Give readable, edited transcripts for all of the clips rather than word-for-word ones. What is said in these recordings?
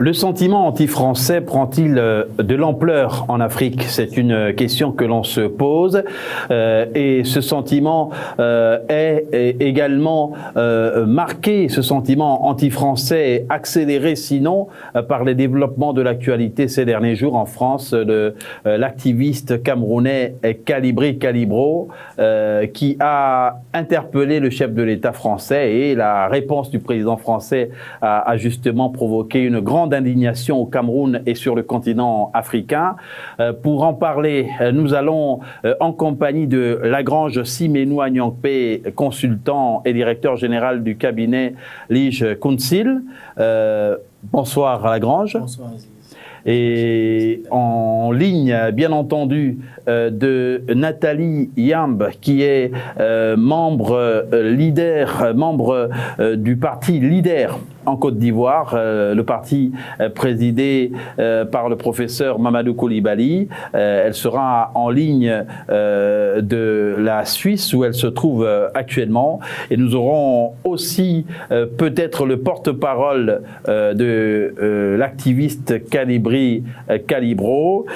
Le sentiment anti-français prend-il de l'ampleur en Afrique? C'est une question que l'on se pose. Et ce sentiment est également marqué, ce sentiment anti-français est accéléré sinon par les développements de l'actualité ces derniers jours en France de l'activiste camerounais Kalibri Kalibro qui a interpellé le chef de l'État français, et la réponse du président français a justement provoqué une grande indignation au Cameroun et sur le continent africain. Pour en parler, nous allons en compagnie de Lagrange Simenou Agnongpé, consultant et directeur général du cabinet Lige Council. Bonsoir Lagrange. Bonsoir. Et en ligne, bien entendu, de Nathalie Yamb, qui est membre du parti Leader en Côte d'Ivoire, le parti présidé par le professeur Mamadou Coulibaly. Elle sera en ligne de la Suisse où elle se trouve actuellement. Et nous aurons aussi peut-être le porte-parole de l'activiste Kalibri Kalibro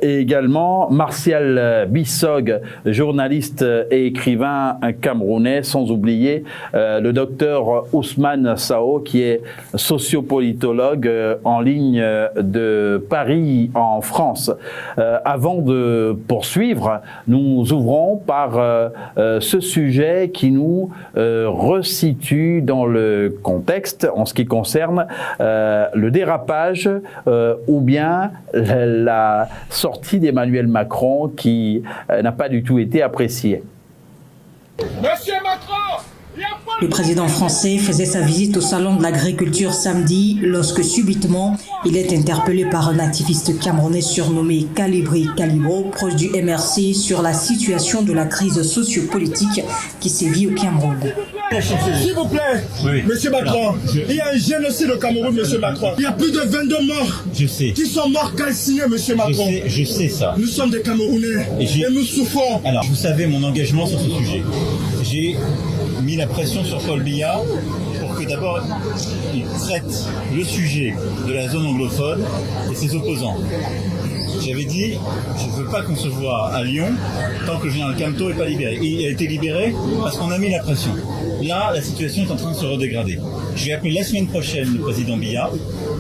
et également Martial Bissog, journaliste et écrivain camerounais, sans oublier le docteur Ousmane Sao, qui est sociopolitologue en ligne de Paris en France. Avant de poursuivre, nous ouvrons par ce sujet qui nous resitue dans le contexte en ce qui concerne le dérapage ou bien la sortie d'Emmanuel Macron qui n'a pas du tout été appréciée. Monsieur Macron! Le président français faisait sa visite au salon de l'agriculture samedi lorsque subitement il est interpellé par un activiste camerounais surnommé Kalibri Kalibro, proche du MRC, sur la situation de la crise sociopolitique qui sévit au Cameroun. S'il vous plaît, oui. Monsieur Macron, il y a un génocide au Cameroun, monsieur Macron. Il y a plus de 22 morts. Je sais. Qui sont morts calcinés, monsieur Macron. Je sais ça. Nous sommes des Camerounais et nous souffrons. Alors, vous savez mon engagement sur ce sujet. J'ai mis la pression sur Paul Biya pour que d'abord il traite le sujet de la zone anglophone et ses opposants. J'avais dit, je ne veux pas qu'on se voit à Lyon tant que le général Camto n'est pas libéré. Et il a été libéré parce qu'on a mis la pression. Là, la situation est en train de se redégrader. Je vais appeler la semaine prochaine le président Biya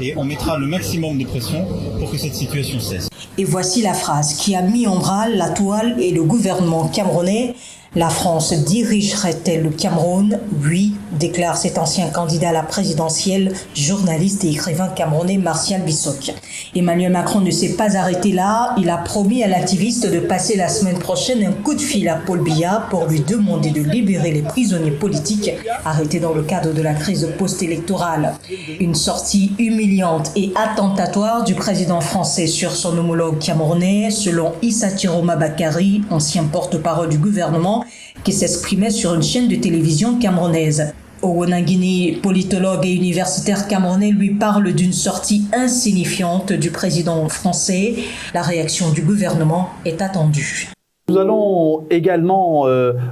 et on mettra le maximum de pression pour que cette situation cesse. Et voici la phrase qui a mis en branle la toile et le gouvernement camerounais. La France dirigerait-elle le Cameroun? Oui, déclare cet ancien candidat à la présidentielle, journaliste et écrivain camerounais Martial Bissog. Emmanuel Macron ne s'est pas arrêté là. Il a promis à l'activiste de passer la semaine prochaine un coup de fil à Paul Biya pour lui demander de libérer les prisonniers politiques arrêtés dans le cadre de la crise post-électorale. Une sortie humiliante et attentatoire du président français sur son homologue camerounais, selon Issa Tiroma Bakary, ancien porte-parole du gouvernement, qui s'exprimait sur une chaîne de télévision camerounaise. Owonangini, politologue et universitaire camerounais, lui parle d'une sortie insignifiante du président français. La réaction du gouvernement est attendue. Nous allons également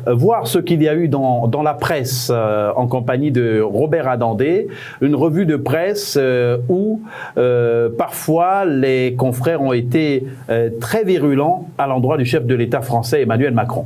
voir ce qu'il y a eu dans la presse en compagnie de Robert Adandé, une revue de presse où parfois les confrères ont été très virulents à l'endroit du chef de l'État français Emmanuel Macron.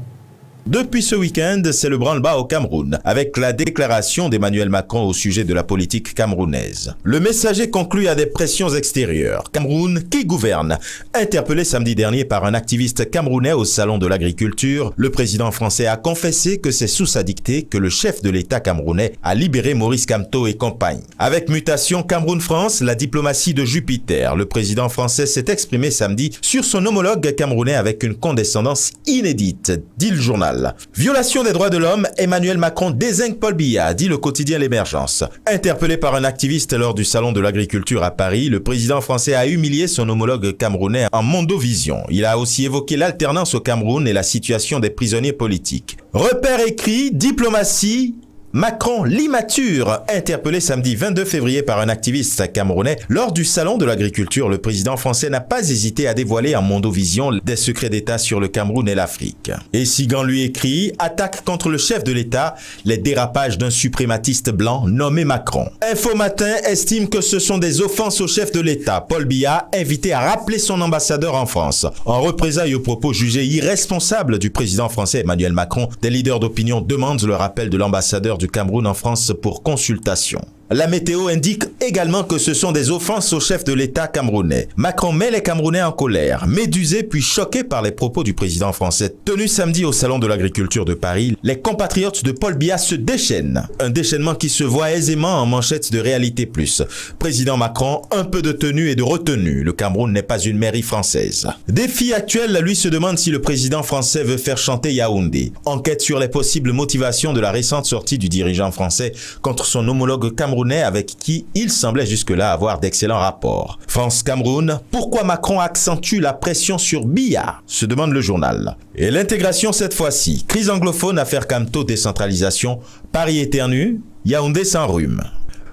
Depuis ce week-end, c'est le branle-bas au Cameroun, avec la déclaration d'Emmanuel Macron au sujet de la politique camerounaise. Le messager conclut à des pressions extérieures. Cameroun, qui gouverne? Interpellé samedi dernier par un activiste camerounais au salon de l'agriculture, le président français a confessé que c'est sous sa dictée que le chef de l'État camerounais a libéré Maurice Kamto et compagnie. Avec mutation Cameroun-France, la diplomatie de Jupiter, le président français s'est exprimé samedi sur son homologue camerounais avec une condescendance inédite, dit le journal. Violation des droits de l'homme, Emmanuel Macron désigne Paul Biya, dit le quotidien L'Émergence. Interpellé par un activiste lors du salon de l'agriculture à Paris, le président français a humilié son homologue camerounais en Mondovision. Il a aussi évoqué l'alternance au Cameroun et la situation des prisonniers politiques. Repère écrit, diplomatie, Macron l'immature, interpellé samedi 22 février par un activiste camerounais lors du salon de l'agriculture, le président français n'a pas hésité à dévoiler en Mondovision des secrets d'État sur le Cameroun et l'Afrique. Et Sigan lui écrit « Attaque contre le chef de l'État, les dérapages d'un suprématiste blanc nommé Macron ». Info Matin estime que ce sont des offenses au chef de l'État, Paul Biya, invité à rappeler son ambassadeur en France. En représailles aux propos jugés irresponsables du président français Emmanuel Macron, des leaders d'opinion demandent le rappel de l'ambassadeur du Cameroun en France pour consultation. La météo indique également que ce sont des offenses au chef de l'État camerounais. Macron met les Camerounais en colère, médusés puis choqués par les propos du président français. Tenu samedi au Salon de l'Agriculture de Paris, les compatriotes de Paul Biya se déchaînent. Un déchaînement qui se voit aisément en manchette de Réalité Plus. Président Macron, un peu de tenue et de retenue. Le Cameroun n'est pas une mairie française. Défi actuel, lui se demande si le président français veut faire chanter Yaoundé. Enquête sur les possibles motivations de la récente sortie du dirigeant français contre son homologue camerounais avec qui il semblait jusque-là avoir d'excellents rapports. France-Cameroun, pourquoi Macron accentue la pression sur Biya, se demande le journal. Et l'intégration cette fois-ci, crise anglophone, affaire Camto, décentralisation, Paris éternue, Yaoundé s'enrhume.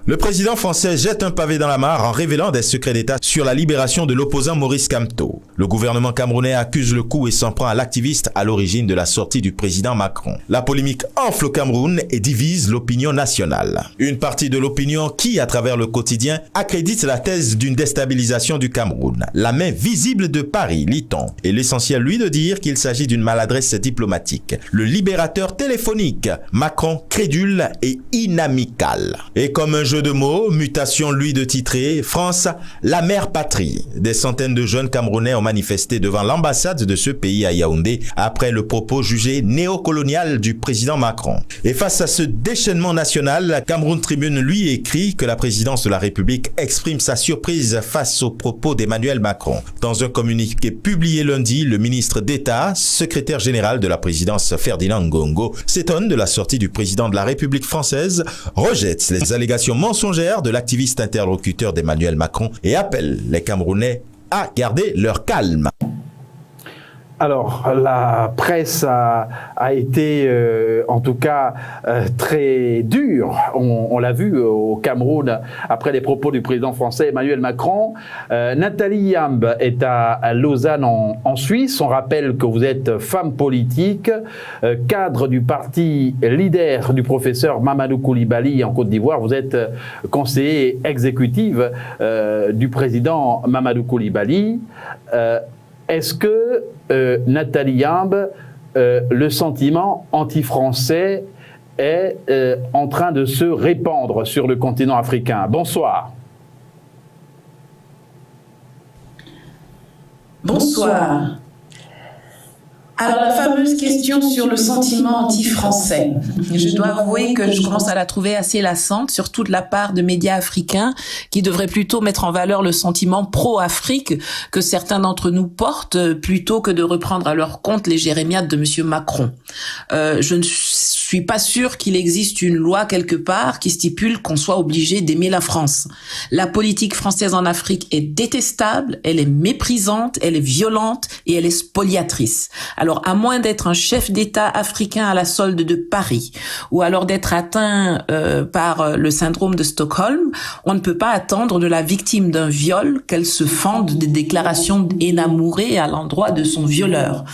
Le président français jette un pavé dans la mare en révélant des secrets d'État sur la libération de l'opposant Maurice Kamto. Le gouvernement camerounais accuse le coup et s'en prend à l'activiste à l'origine de la sortie du président Macron. La polémique enfle au Cameroun et divise l'opinion nationale. Une partie de l'opinion qui, à travers le quotidien, accrédite la thèse d'une déstabilisation du Cameroun. La main visible de Paris, lit-on. Et l'essentiel, lui, de dire qu'il s'agit d'une maladresse diplomatique. Le libérateur téléphonique, Macron crédule et inamical. Et comme un jeu de mots, mutation lui de titrer, France, la mère patrie. Des centaines de jeunes Camerounais ont manifesté devant l'ambassade de ce pays à Yaoundé après le propos jugé néocolonial du président Macron. Et face à ce déchaînement national, Cameroun Tribune lui écrit que la présidence de la République exprime sa surprise face aux propos d'Emmanuel Macron. Dans un communiqué publié lundi, le ministre d'État, secrétaire général de la présidence Ferdinand Ngongo, s'étonne de la sortie du président de la République française, rejette les allégations mensongère de l'activiste interlocuteur d'Emmanuel Macron et appelle les Camerounais à garder leur calme. Alors, la presse a été, en tout cas, très dure. On l'a vu au Cameroun, après les propos du président français Emmanuel Macron. Nathalie Yamb est à Lausanne, en Suisse. On rappelle que vous êtes femme politique, cadre du parti leader du professeur Mamadou Coulibaly en Côte d'Ivoire. Vous êtes conseiller exécutive du président Mamadou Coulibaly. Est-ce que, Nathalie Yamb, le sentiment anti-français est en train de se répandre sur le continent africain? Bonsoir. Bonsoir. Alors, la fameuse question sur le sentiment anti-français, je dois avouer que je commence à la trouver assez lassante, surtout de la part de médias africains qui devraient plutôt mettre en valeur le sentiment pro-Afrique que certains d'entre nous portent, plutôt que de reprendre à leur compte les jérémiades de monsieur Macron. Je ne suis pas sûre qu'il existe une loi quelque part qui stipule qu'on soit obligé d'aimer la France. La politique française en Afrique est détestable, elle est méprisante, elle est violente et elle est spoliatrice. Alors, à moins d'être un chef d'État africain à la solde de Paris, ou alors d'être atteint par le syndrome de Stockholm, on ne peut pas attendre de la victime d'un viol qu'elle se fende des déclarations énamourées à l'endroit de son violeur.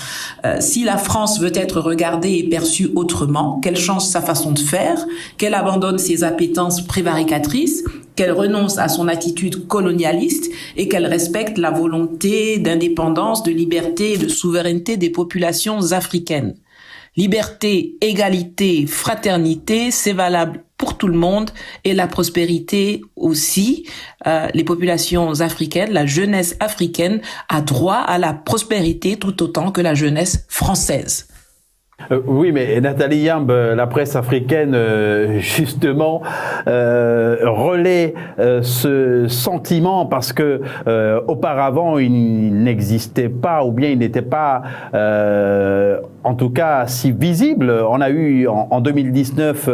Si la France veut être regardée et perçue autrement, qu'elle change sa façon de faire, qu'elle abandonne ses appétences prévaricatrices, qu'elle renonce à son attitude colonialiste et qu'elle respecte la volonté d'indépendance, de liberté et de souveraineté des populations africaines. Liberté, égalité, fraternité, c'est valable pour tout le monde et la prospérité aussi. Les populations africaines, la jeunesse africaine a droit à la prospérité tout autant que la jeunesse française. Oui, mais Nathalie Yamb, la presse africaine, justement, relaie ce sentiment parce que auparavant, il n'existait pas, ou bien il n'était pas, en tout cas, si visible. On a eu en 2019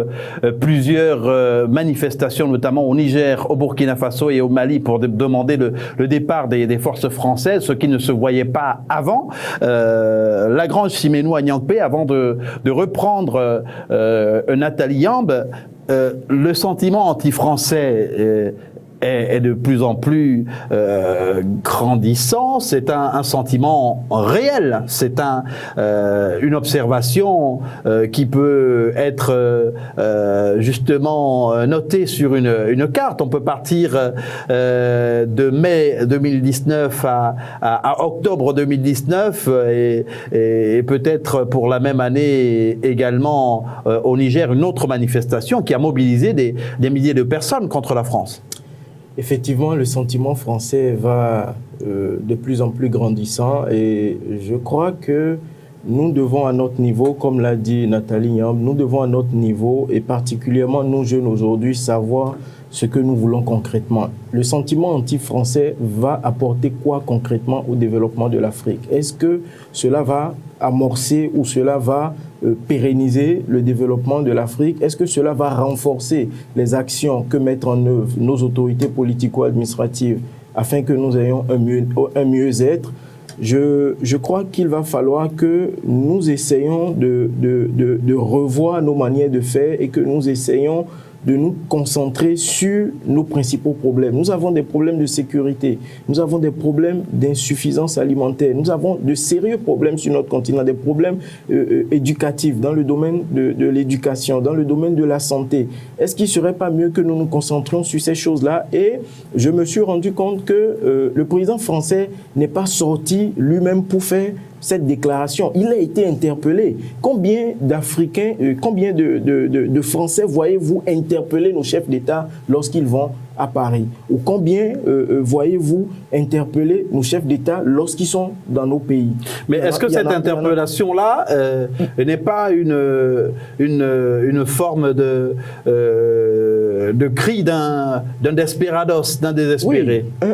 plusieurs manifestations, notamment au Niger, au Burkina Faso et au Mali, pour demander le départ des forces françaises, ce qui ne se voyait pas avant. Lagrange Siménou à Niankpé, avant de de reprendre Nathalie Yamb, le sentiment anti-français est de plus en plus grandissant. C'est un sentiment réel. C'est une observation qui peut être justement notée sur une carte. On peut partir de mai 2019 à octobre 2019 et peut-être pour la même année également au Niger une autre manifestation qui a mobilisé des milliers de personnes contre la France. Effectivement, le sentiment français va de plus en plus grandissant et je crois que nous devons à notre niveau, comme l'a dit Nathalie Yamb, nous devons à notre niveau et particulièrement nous jeunes aujourd'hui savoir ce que nous voulons concrètement. Le sentiment anti-français va apporter quoi concrètement au développement de l'Afrique? Est-ce que cela va amorcer ou cela va pérenniser le développement de l'Afrique? Est-ce que cela va renforcer les actions que mettent en œuvre nos autorités politico-administratives afin que nous ayons un mieux-être? Je crois qu'il va falloir que nous essayions de revoir nos manières de faire et que nous essayions de nous concentrer sur nos principaux problèmes. Nous avons des problèmes de sécurité, nous avons des problèmes d'insuffisance alimentaire, nous avons de sérieux problèmes sur notre continent, des problèmes éducatifs dans le domaine de l'éducation, dans le domaine de la santé. Est-ce qu'il ne serait pas mieux que nous nous concentrions sur ces choses-là? Et je me suis rendu compte que le président français n'est pas sorti lui-même pour faire cette déclaration. Il a été interpellé. Combien d'Africains, combien de Français voyez-vous interpeller nos chefs d'État lorsqu'ils vont à Paris? Ou combien voyez-vous interpeller nos chefs d'État lorsqu'ils sont dans nos pays? Mais est-ce que cette interpellation-là n'est pas une forme de cri d'un desperados, d'un désespéré? Oui,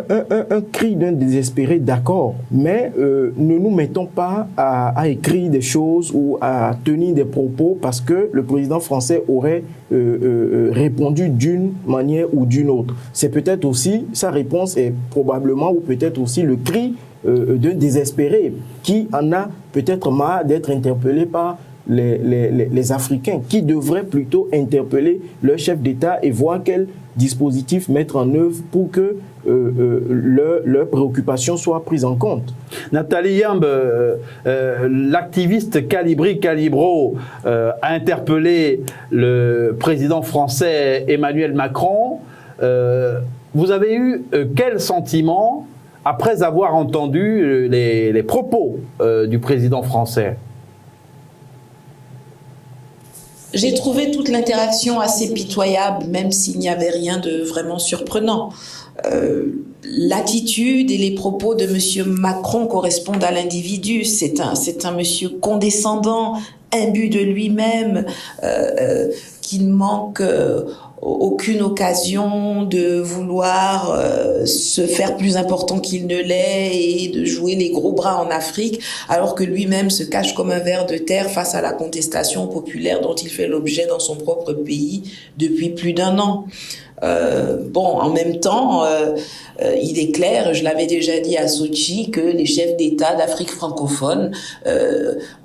un cri d'un désespéré, d'accord, mais ne nous mettons pas à écrire des choses ou à tenir des propos parce que le président français aurait répondu d'une manière ou d'une autre. C'est peut-être aussi, sa réponse est probablement ou peut-être aussi le cri d'un désespéré qui en a peut-être marre d'être interpellé par les Africains, qui devraient plutôt interpeller leur chef d'État et voir quel dispositif mettre en œuvre pour que leurs préoccupations soient prises en compte. Nathalie Yamb, l'activiste Calibri Calibro a interpellé le président français Emmanuel Macron. Vous avez eu quel sentiment après avoir entendu les propos du président français? J'ai trouvé toute l'interaction assez pitoyable, même s'il n'y avait rien de vraiment surprenant. L'attitude et les propos de M. Macron correspondent à l'individu. C'est un monsieur condescendant, imbu de lui-même, qui ne manque aucune occasion de vouloir se faire plus important qu'il ne l'est et de jouer les gros bras en Afrique, alors que lui-même se cache comme un ver de terre face à la contestation populaire dont il fait l'objet dans son propre pays depuis plus d'1 an. En même temps, il est clair, je l'avais déjà dit à Sochi, que les chefs d'État d'Afrique francophone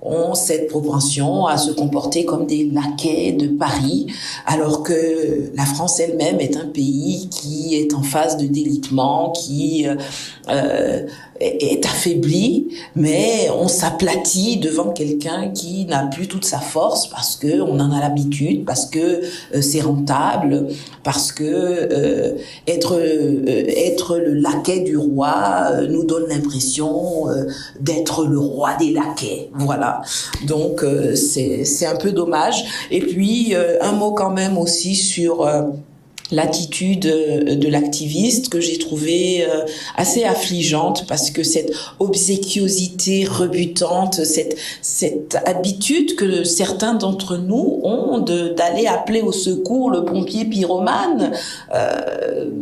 ont cette propension à se comporter comme des laquais de Paris, alors que la France elle-même est un pays qui est en phase de délitement, qui est affaibli, mais on s'aplatit devant quelqu'un qui n'a plus toute sa force parce que on en a l'habitude, parce que c'est rentable, parce que être le laquais du roi nous donne l'impression d'être le roi des laquais. Voilà. Donc c'est un peu dommage. Et puis un mot quand même aussi sur l'attitude de l'activiste que j'ai trouvée assez affligeante, parce que cette obséquiosité rebutante, cette habitude que certains d'entre nous ont d'aller appeler au secours le pompier pyromane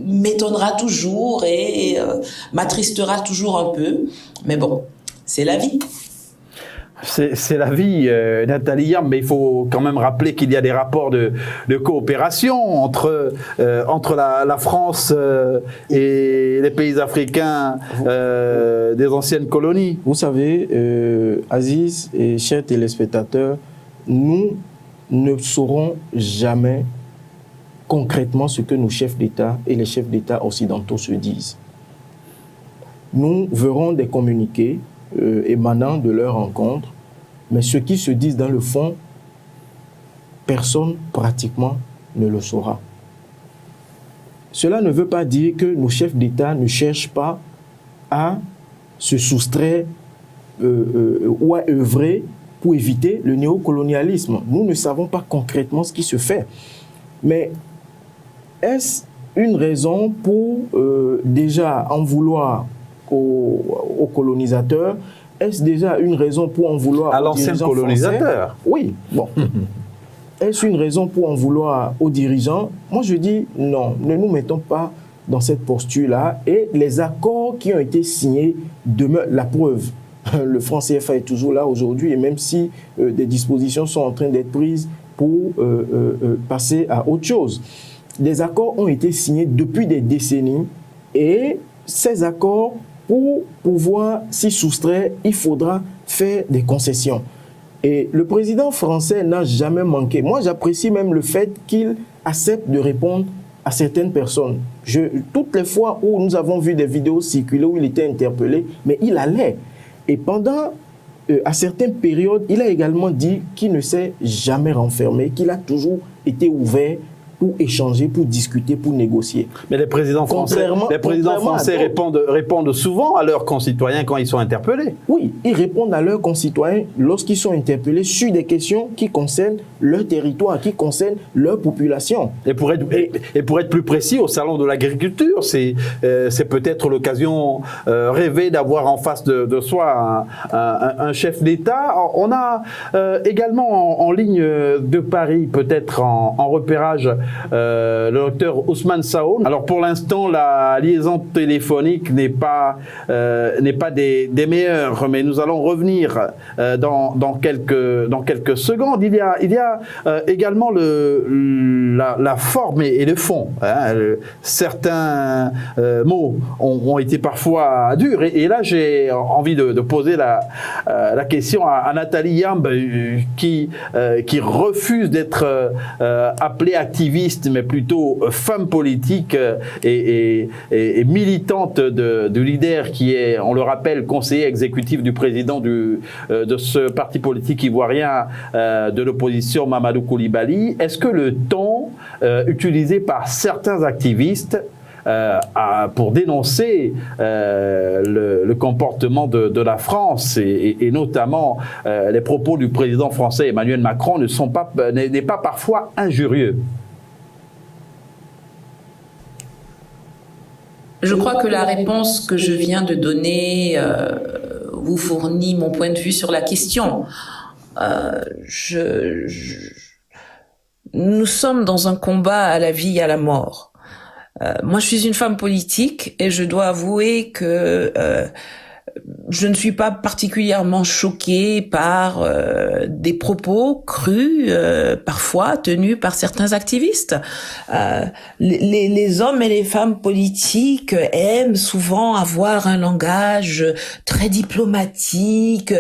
m'étonnera toujours et m'attristera toujours un peu. Mais bon, c'est la vie. C'est la vie, Nathalie Yamb, mais il faut quand même rappeler qu'il y a des rapports de coopération entre la France et les pays africains des anciennes colonies. Vous savez, Aziz et chers téléspectateurs, nous ne saurons jamais concrètement ce que nos chefs d'État et les chefs d'État occidentaux se disent. Nous verrons des communiqués émanant de leur rencontre, mais ce qu'ils se disent dans le fond, personne pratiquement ne le saura. Cela ne veut pas dire que nos chefs d'État ne cherchent pas à se soustraire ou à œuvrer pour éviter le néocolonialisme. Nous ne savons pas concrètement ce qui se fait. Mais est-ce une raison pour déjà en vouloir aux colonisateurs? Est-ce déjà une raison pour en vouloir à l'ancien colonisateur? Oui, bon. Est-ce une raison pour en vouloir aux dirigeants? Moi, je dis non, ne nous mettons pas dans cette posture-là. Et les accords qui ont été signés demeurent la preuve. Le franc CFA est toujours là aujourd'hui, et même si des dispositions sont en train d'être prises pour passer à autre chose. Des accords ont été signés depuis des décennies, et ces accords, pour pouvoir s'y soustraire, il faudra faire des concessions. Et le président français n'a jamais manqué. Moi, j'apprécie même le fait qu'il accepte de répondre à certaines personnes. Toutes les fois où nous avons vu des vidéos circuler où il était interpellé, mais il allait. Et pendant, à certaines périodes, il a également dit qu'il ne s'est jamais renfermé, qu'il a toujours été ouvert pour échanger, pour discuter, pour négocier. Mais les présidents français répondent souvent à leurs concitoyens quand ils sont interpellés. Oui, ils répondent à leurs concitoyens lorsqu'ils sont interpellés sur des questions qui concernent leur territoire, qui concernent leur population. Et pour être plus précis, au Salon de l'Agriculture, c'est peut-être l'occasion rêvée d'avoir en face de soi un chef d'État. On a également en ligne de Paris, peut-être en repérage, le docteur Ousmane Saoun. Alors pour l'instant, la liaison téléphonique n'est pas des meilleures, mais nous allons revenir dans quelques secondes. Il y a également la forme et le fond. Hein. Certains mots ont été parfois durs, et là j'ai envie de poser la question à Nathalie Yamb, qui refuse d'être appelée activiste, mais plutôt femme politique et militante du leader qui est, on le rappelle, conseiller exécutif du président de ce parti politique ivoirien de l'opposition, Mamadou Coulibaly. Est-ce que le ton utilisé par certains activistes pour dénoncer le comportement de la France et notamment les propos du président français Emmanuel Macron n'est pas parfois injurieux? Je crois que la réponse que je viens de donner vous fournit mon point de vue sur la question. Nous sommes dans un combat à la vie et à la mort. Moi, je suis une femme politique et je dois avouer que je ne suis pas particulièrement choquée par des propos crus, parfois tenus par certains activistes. Les hommes et les femmes politiques aiment souvent avoir un langage très diplomatique,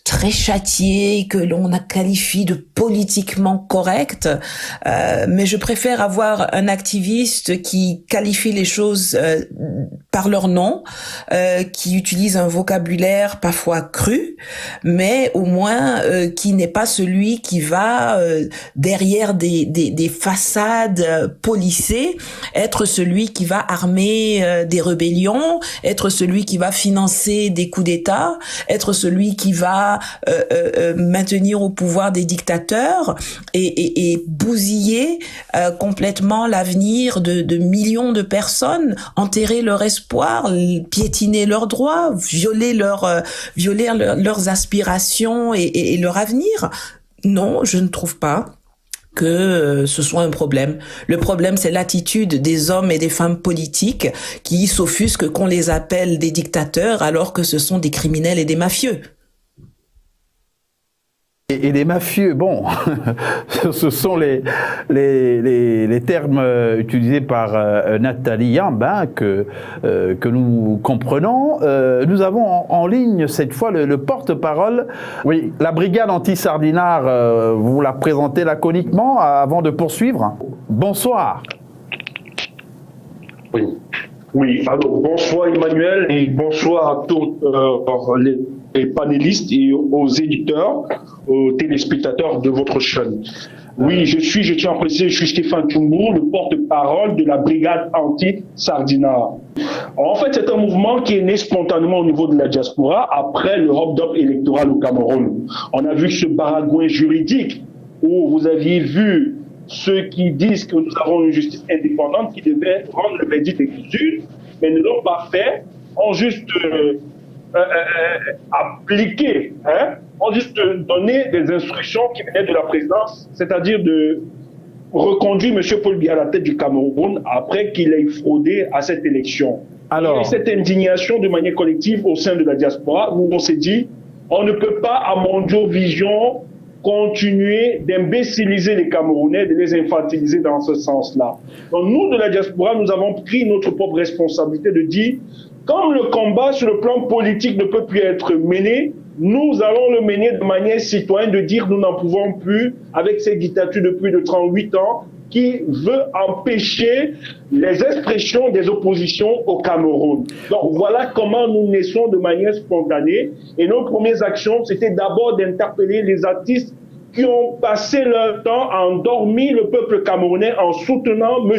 très châtié, que l'on qualifie de politiquement correct. Mais je préfère avoir un activiste qui qualifie les choses par leur nom, qui utilise un vocabulaire parfois cru, mais au moins qui n'est pas celui qui va derrière des façades policées, être celui qui va armer des rébellions, être celui qui va financer des coups d'État, être celui qui va maintenir au pouvoir des dictateurs et bousiller complètement l'avenir de millions de personnes, enterrer leur espoir, piétiner leurs droits, violer leurs aspirations et leur avenir. Non, je ne trouve pas que ce soit un problème. Le problème, c'est l'attitude des hommes et des femmes politiques qui s'offusquent qu'on les appelle des dictateurs alors que ce sont des criminels et des mafieux. Et les mafieux, bon, ce sont les termes utilisés par Nathalie Yamb que nous comprenons. Nous avons en ligne cette fois le porte-parole. Oui, la brigade anti-sardinard, vous la présentez laconiquement avant de poursuivre. Bonsoir. Oui, alors bonsoir Emmanuel et bonsoir à tous les panélistes et aux éditeurs, aux téléspectateurs de votre chaîne. Oui, je tiens à préciser, je suis Stéphane Toumbour, le porte-parole de la brigade anti-sardinard. En fait, c'est un mouvement qui est né spontanément au niveau de la diaspora après le hold-up électoral au Cameroun. On a vu ce baragouin juridique où vous aviez vu ceux qui disent que nous avons une justice indépendante qui devait rendre le verdict d'exclusion, mais ne l'ont pas fait, ont juste appliqué, ont juste donné des instructions qui venaient de la présidence, c'est-à-dire de reconduire M. Paul Biya à la tête du Cameroun après qu'il ait fraudé à cette élection. Alors, il y a eu cette indignation de manière collective au sein de la diaspora où on s'est dit, on ne peut pas, à Mondiovision, continuer d'imbéciliser les Camerounais, de les infantiliser dans ce sens-là. Donc nous, de la diaspora, nous avons pris notre propre responsabilité de dire, comme le combat sur le plan politique ne peut plus être mené, nous allons le mener de manière citoyenne, de dire nous n'en pouvons plus avec cette dictature de plus de 38 ans qui veut empêcher les expressions des oppositions au Cameroun. Donc voilà comment nous naissons de manière spontanée. Et nos premières actions, c'était d'abord d'interpeller les artistes qui ont passé leur temps à endormir le peuple camerounais en soutenant M.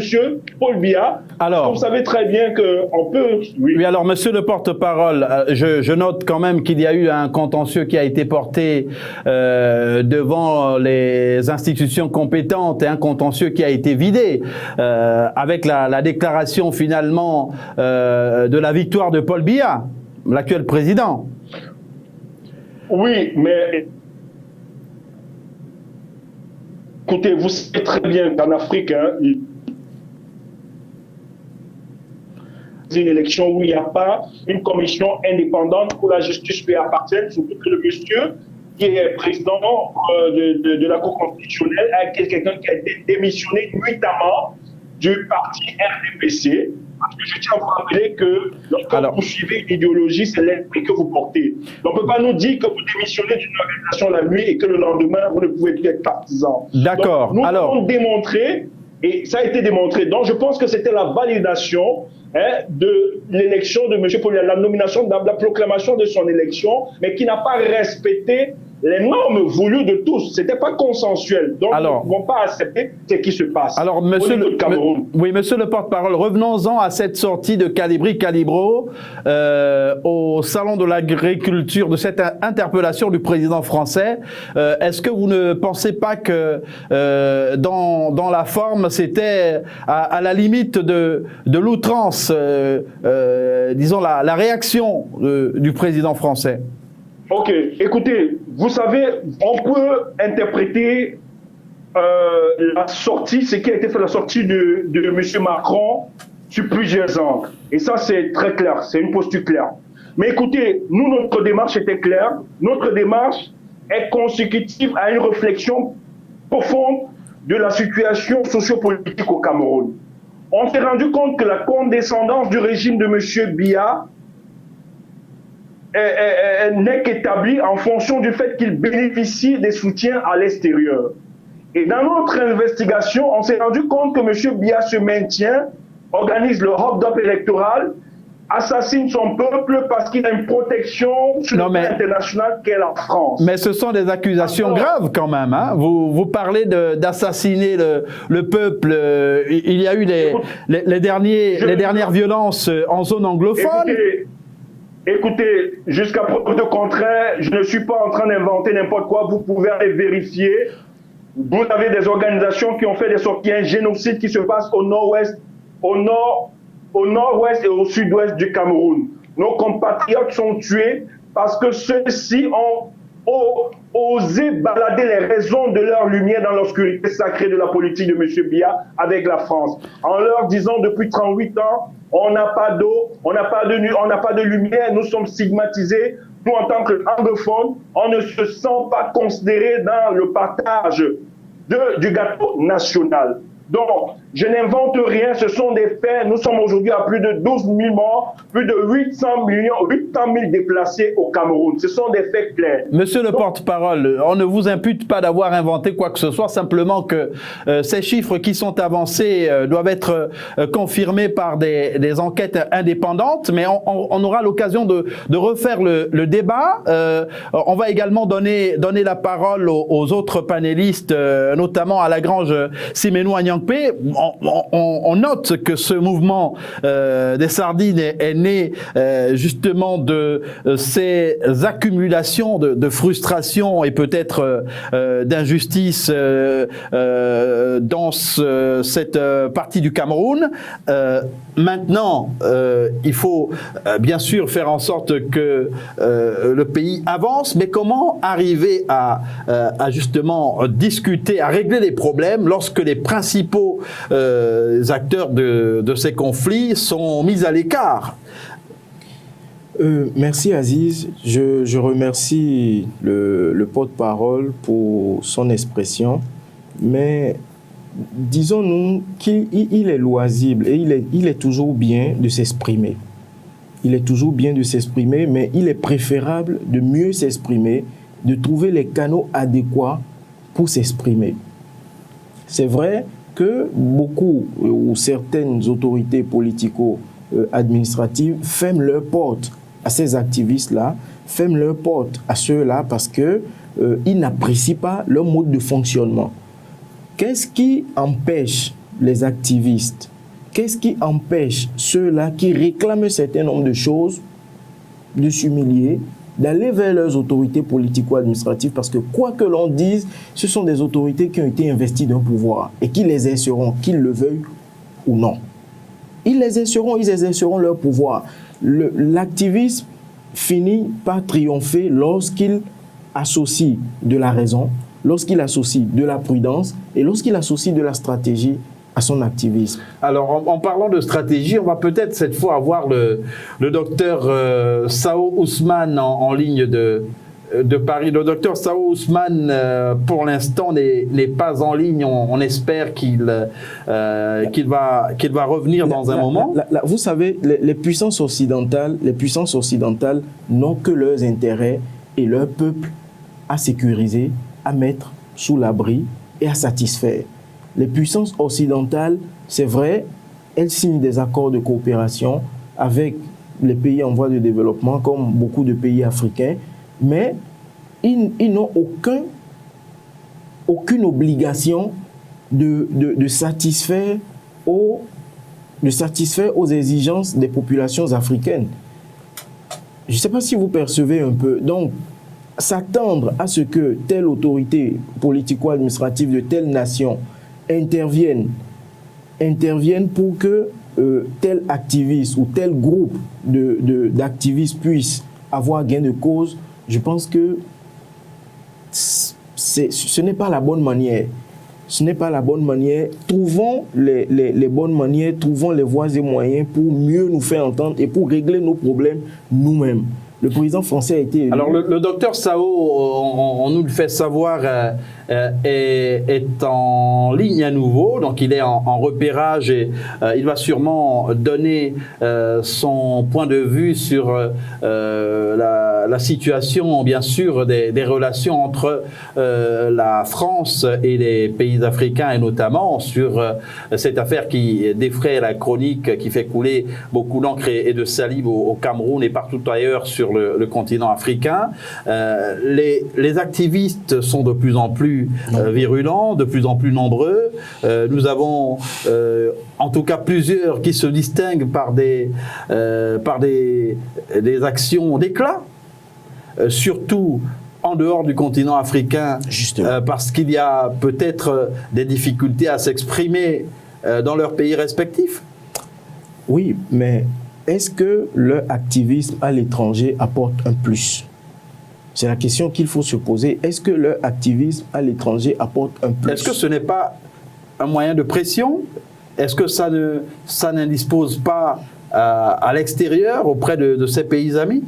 Paul Biya. Alors, vous savez très bien qu'on peut... Oui, alors, monsieur le porte-parole, je note quand même qu'il y a eu un contentieux qui a été porté devant les institutions compétentes et un contentieux qui a été vidé avec la déclaration finalement de la victoire de Paul Biya, l'actuel président. Oui, mais... Écoutez, vous savez très bien qu'en Afrique, une élection où il n'y a pas une commission indépendante où la justice lui appartient, surtout que le monsieur qui est président de la Cour constitutionnelle est quelqu'un qui a été démissionné nuitamment du parti RDPC. Parce que je tiens à vous rappeler que lorsque vous suivez une idéologie, c'est l'esprit que vous portez. Donc, on ne peut pas nous dire que vous démissionnez d'une organisation la nuit et que le lendemain, vous ne pouvez plus être partisan. D'accord. Nous avons démontré, et ça a été démontré, donc je pense que c'était la validation de l'élection de M. Paul Biya, la nomination, la proclamation de son élection, mais qui n'a pas respecté les normes voulues de tous. Ce n'était pas consensuel. Donc, nous ne pouvons pas accepter ce qui se passe. Alors, monsieur le porte-parole, revenons-en à cette sortie de Calibri Calibro au Salon de l'Agriculture, de cette interpellation du président français. Est-ce que vous ne pensez pas que dans la forme, c'était à la limite de l'outrance, disons, la réaction du président français? Ok, écoutez, vous savez, on peut interpréter la sortie, ce qui a été fait, la sortie de M. Macron sur plusieurs angles. Et ça, c'est très clair, c'est une posture claire. Mais écoutez, nous, notre démarche était claire. Notre démarche est consécutive à une réflexion profonde de la situation sociopolitique au Cameroun. On s'est rendu compte que la condescendance du régime de M. Biya n'est qu'établi en fonction du fait qu'il bénéficie des soutiens à l'extérieur. Et dans notre investigation, on s'est rendu compte que M. Biya se maintient, organise le hold-up électoral, assassine son peuple parce qu'il a une protection sur le plan international qu'est la France. Mais ce sont des accusations graves quand même. Hein? Vous parlez d'assassiner le peuple. Il y a eu les dernières violences en zone anglophone. Écoutez, jusqu'à preuve de contraire, je ne suis pas en train d'inventer n'importe quoi. Vous pouvez aller vérifier. Vous avez des organisations qui ont fait des sorties, un génocide qui se passe au nord-ouest, au nord-ouest et au sud-ouest du Cameroun. Nos compatriotes sont tués parce que ceux-ci ont osé balader les raisons de leur lumière dans l'obscurité sacrée de la politique de M. Biya avec la France. En leur disant depuis 38 ans, on n'a pas d'eau, on n'a pas de lumière, nous sommes stigmatisés, nous, en tant qu'anglophones, on ne se sent pas considéré dans le partage du gâteau national. Donc, je n'invente rien, ce sont des faits. Nous sommes aujourd'hui à plus de 12 000 morts, plus de 800 000 déplacés au Cameroun. Ce sont des faits clairs. Monsieur le porte-parole, on ne vous impute pas d'avoir inventé quoi que ce soit, simplement que ces chiffres qui sont avancés doivent être confirmés par des enquêtes indépendantes, mais on aura l'occasion de refaire le débat. On va également donner la parole aux autres panélistes, notamment à Lagrange Siménou-Agnangpé. On note que ce mouvement des sardines est né justement de ces accumulations de frustration et peut-être d'injustice dans cette partie du Cameroun. Maintenant, il faut bien sûr faire en sorte que le pays avance, mais comment arriver à justement discuter, à régler les problèmes lorsque les principaux acteurs de ces conflits sont mis à l'écart? Merci Aziz. Je remercie le porte-parole pour son expression, mais disons-nous qu'il est loisible et il est toujours bien de s'exprimer. Il est toujours bien de s'exprimer, mais il est préférable de mieux s'exprimer, de trouver les canaux adéquats pour s'exprimer. C'est vrai que beaucoup ou certaines autorités politico-administratives ferment leurs portes à ces activistes-là, ferment leurs portes à ceux-là parce qu'ils n'apprécient pas leur mode de fonctionnement. Qu'est-ce qui empêche les activistes? Qu'est-ce qui empêche ceux-là qui réclament un certain nombre de choses de s'humilier, d'aller vers leurs autorités politico-administratives? Parce que quoi que l'on dise, ce sont des autorités qui ont été investies d'un pouvoir et qui les exerceront, qu'ils le veuillent ou non. Ils exerceront leur pouvoir. L'activisme finit par triompher lorsqu'il associe de la raison, lorsqu'il associe de la prudence et lorsqu'il associe de la stratégie à son activisme. Alors, en parlant de stratégie, on va peut-être cette fois avoir le docteur Sao Ousmane en ligne de Paris. Le docteur Sao Ousmane, pour l'instant, n'est pas en ligne. On espère qu'il va revenir dans un moment. Vous savez, les puissances occidentales n'ont que leurs intérêts et leur peuple à sécuriser, à mettre sous l'abri et à satisfaire. Les puissances occidentales, c'est vrai, elles signent des accords de coopération avec les pays en voie de développement, comme beaucoup de pays africains, mais ils n'ont aucune obligation de satisfaire aux exigences des populations africaines. Je ne sais pas si vous percevez un peu. Donc, s'attendre à ce que telle autorité politico-administrative de telle nation interviennent pour que tel activiste ou tel groupe d'activistes puisse avoir gain de cause, je pense que ce n'est pas la bonne manière. Ce n'est pas la bonne manière. Trouvons les bonnes manières, trouvons les voies et moyens pour mieux nous faire entendre et pour régler nos problèmes nous-mêmes. Le président français a été élu. Alors, le docteur Sao, on nous le fait savoir, est en ligne à nouveau. Donc, il est en repérage et il va sûrement donner son point de vue sur la situation, bien sûr, des relations entre la France et les pays africains, et notamment sur cette affaire qui défraie la chronique, qui fait couler beaucoup d'encre et de salive au Cameroun et partout ailleurs sur le continent africain. Les activistes sont de plus en plus virulents, de plus en plus nombreux. Nous avons en tout cas plusieurs qui se distinguent par des actions d'éclat, surtout en dehors du continent africain, parce qu'il y a peut-être des difficultés à s'exprimer dans leurs pays respectifs. Oui, mais est-ce que leur activisme à l'étranger apporte un plus? C'est la question qu'il faut se poser. Est-ce que leur activisme à l'étranger apporte un plus? Est-ce que ce n'est pas un moyen de pression? Est-ce que ça n'indispose pas à l'extérieur auprès de ces pays amis?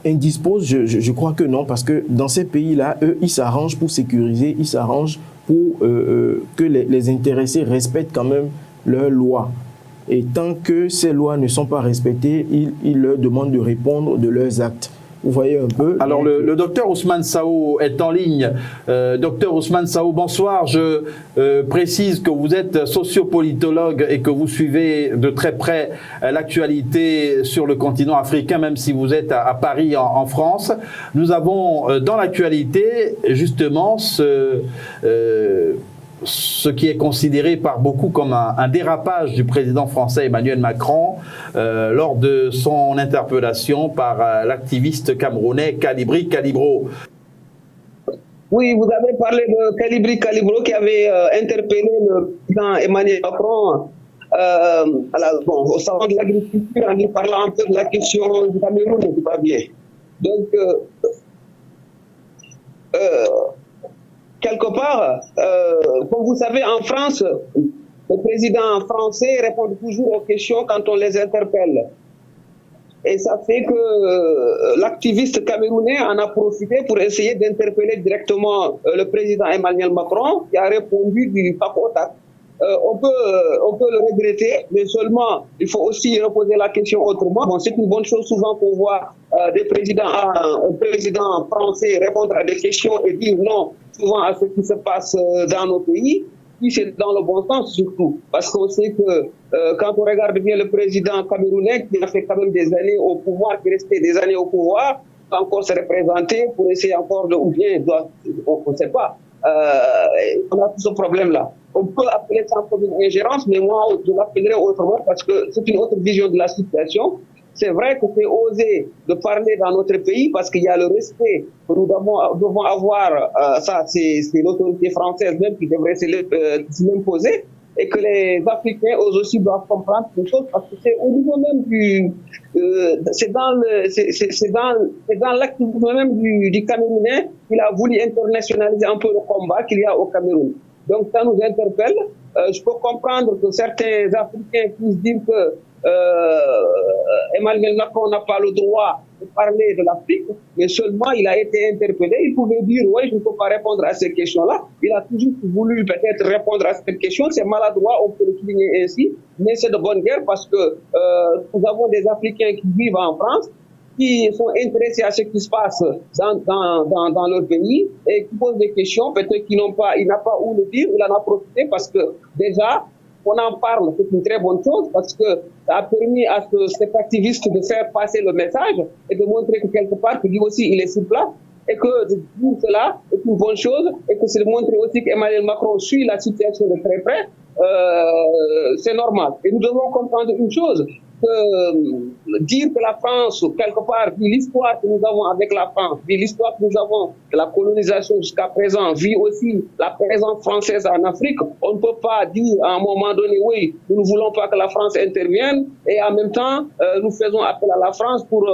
indisposent, je crois que non, parce que dans ces pays-là, eux, ils s'arrangent pour sécuriser, ils s'arrangent pour que les intéressés respectent quand même leurs lois. Et tant que ces lois ne sont pas respectées, ils leur demandent de répondre de leurs actes. Vous voyez un peu. Alors, le docteur Ousmane Sao est en ligne. Docteur Ousmane Sao, bonsoir. Je précise que vous êtes sociopolitologue et que vous suivez de très près l'actualité sur le continent africain, même si vous êtes à Paris, en France. Nous avons dans l'actualité, justement, ce qui est considéré par beaucoup comme un dérapage du président français Emmanuel Macron lors de son interpellation par l'activiste camerounais Kalibri Kalibro. Oui, vous avez parlé de Kalibri Kalibro qui avait interpellé le président Emmanuel Macron au salon de l'agriculture en lui parlant un peu de la question du Cameroun, c'est pas bien. Donc, quelque part, comme vous savez, en France, le président français répond toujours aux questions quand on les interpelle. Et ça fait que l'activiste camerounais en a profité pour essayer d'interpeller directement le président Emmanuel Macron, qui a répondu du tac au tac. On peut le regretter, mais seulement il faut aussi reposer la question autrement. Bon, c'est une bonne chose souvent qu'on voit un président français répondre à des questions et dire non souvent à ce qui se passe dans nos pays. Puis c'est dans le bon sens surtout, parce qu'on sait que quand on regarde bien le président camerounais qui a fait quand même des années au pouvoir, qui est resté des années au pouvoir, encore se représenter pour essayer encore de, ou bien on ne sait pas. On a tout ce problème-là. On peut appeler ça comme une ingérence, mais moi, je l'appellerais autrement parce que c'est une autre vision de la situation. C'est vrai que c'est osé de parler dans notre pays parce qu'il y a le respect que nous devons avoir. Ça, c'est l'autorité française même qui devrait s'imposer et que les Africains eux aussi doivent comprendre ces choses parce que c'est au niveau même c'est dans l'activité même du Camerounais qu'il a voulu internationaliser un peu le combat qu'il y a au Cameroun. Donc ça nous interpelle. Je peux comprendre que certains Africains puissent dire que Emmanuel Macron n'a pas le droit de parler de l'Afrique, mais seulement il a été interpellé. Il pouvait dire oui, je ne peux pas répondre à ces questions-là. Il a toujours voulu peut-être répondre à cette question. C'est maladroit, on peut le souligner ainsi, mais c'est de bonne guerre parce que nous avons des Africains qui vivent en France, qui sont intéressés à ce qui se passe dans leur pays et qui posent des questions, peut-être il n'a pas où le dire, il en a profité parce que déjà, on en parle, c'est une très bonne chose parce que ça a permis à cet activiste de faire passer le message et de montrer que quelque part, que lui aussi, il est sur place et que de dire cela est une bonne chose et que c'est de montrer aussi qu'Emmanuel Macron suit la situation de très près, c'est normal. Et nous devons comprendre une chose, dire que la France, quelque part, vit l'histoire que nous avons avec la France, vit l'histoire que nous avons de la colonisation jusqu'à présent, vit aussi la présence française en Afrique, on ne peut pas dire à un moment donné, oui, nous ne voulons pas que la France intervienne, et en même temps, nous faisons appel à la France pour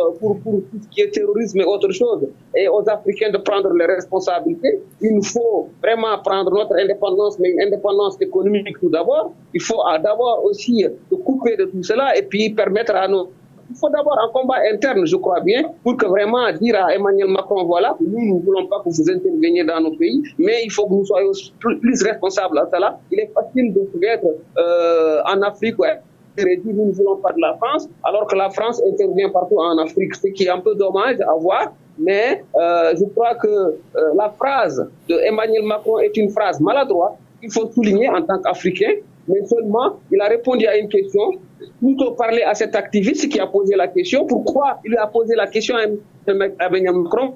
tout ce qui est terrorisme et autre chose, et aux Africains de prendre les responsabilités. Il nous faut vraiment prendre notre indépendance, mais une indépendance économique tout d'abord. Il faut d'abord aussi se couper de tout cela, et puis permettre à nous. Il faut d'abord un combat interne, je crois bien, pour que vraiment dire à Emmanuel Macron, voilà, nous ne voulons pas que vous interveniez dans nos pays, mais il faut que nous soyons plus responsables à cela. Il est facile de se mettre en Afrique, ouais, et dire nous ne voulons pas de la France, alors que la France intervient partout en Afrique, ce qui est un peu dommage à voir. Mais je crois que la phrase de Emmanuel Macron est une phrase maladroite, qu'il faut souligner en tant qu'Africain, mais seulement il a répondu à une question, plutôt parler à cet activiste qui a posé la question, pourquoi il lui a posé la question à Emmanuel Macron,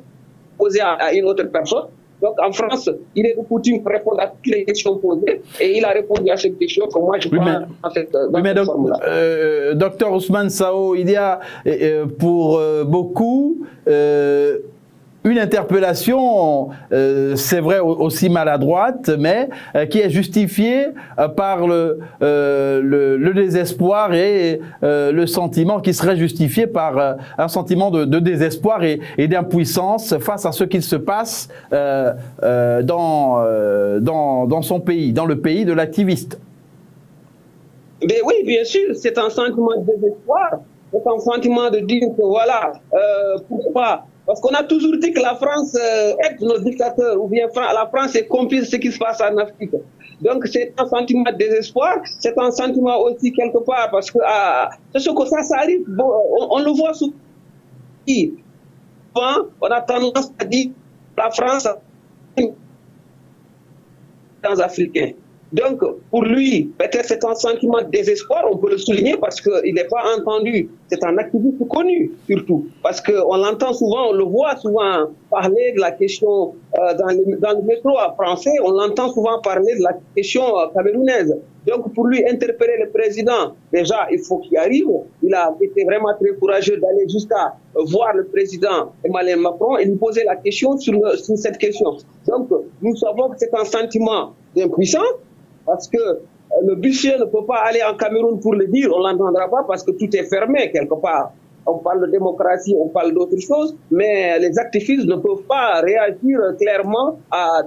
posée à une autre personne. Donc en France, il est de coutume pour répondre à toutes les questions posées et il a répondu à cette question que moi je crois dans cette forme-là. Docteur Ousmane Sao, il y a pour beaucoup une interpellation, c'est vrai, aussi maladroite, mais qui est justifiée par le désespoir et le sentiment qui serait justifié par un sentiment de désespoir et d'impuissance face à ce qu'il se passe dans son pays, dans le pays de l'activiste. Mais oui, bien sûr, c'est un sentiment de désespoir. un sentiment de dire que voilà, pourquoi? Parce qu'on a toujours dit que la France aide nos dictateurs, ou bien la France est complice de ce qui se passe en Afrique. Donc c'est un sentiment de désespoir, c'est un sentiment aussi quelque part, parce que c'est ce que ça arrive, bon, on le voit souvent. On a tendance à dire que la France dans africains. Donc, pour lui, peut-être c'est un sentiment de désespoir, on peut le souligner parce qu'il n'est pas entendu. C'est un activiste connu, surtout, parce qu'on l'entend souvent, on le voit souvent parler de la question dans le métro français, on l'entend souvent parler de la question camerounaise. Donc, pour lui interpeller le président, déjà, il faut qu'il arrive. Il a été vraiment très courageux d'aller jusqu'à voir le président Emmanuel Macron et lui poser la question sur cette question. Donc, nous savons que c'est un sentiment d'impuissance, parce que le bûcher ne peut pas aller en Cameroun pour le dire, on ne l'entendra pas parce que tout est fermé quelque part. On parle de démocratie, on parle d'autres choses, mais les activistes ne peuvent pas réagir clairement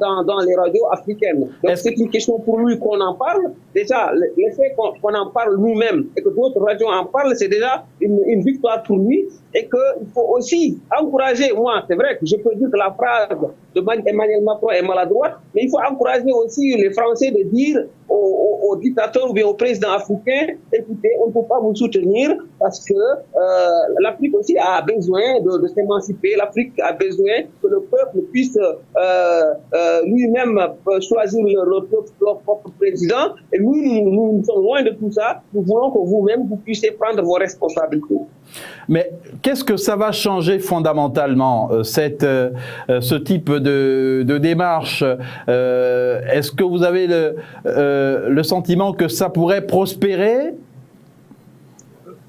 dans les radios africaines. Donc c'est une question pour lui qu'on en parle. Déjà, le fait qu'on en parle nous-mêmes et que d'autres radios en parlent, c'est déjà une victoire pour lui. Et qu'il faut aussi encourager, moi, c'est vrai que je peux dire que la phrase de Emmanuel Macron est maladroite, mais il faut encourager aussi les Français de dire aux dictateurs ou bien aux présidents africains, écoutez, on ne peut pas vous soutenir parce que l'Afrique aussi a besoin de s'émanciper, l'Afrique a besoin que le peuple puisse lui-même choisir leur propre président. Et nous sommes loin de tout ça. Nous voulons que vous-même, vous puissiez prendre vos responsabilités. Mais qu'est-ce que ça va changer fondamentalement, ce type de démarche? Est-ce que vous avez le sentiment que ça pourrait prospérer?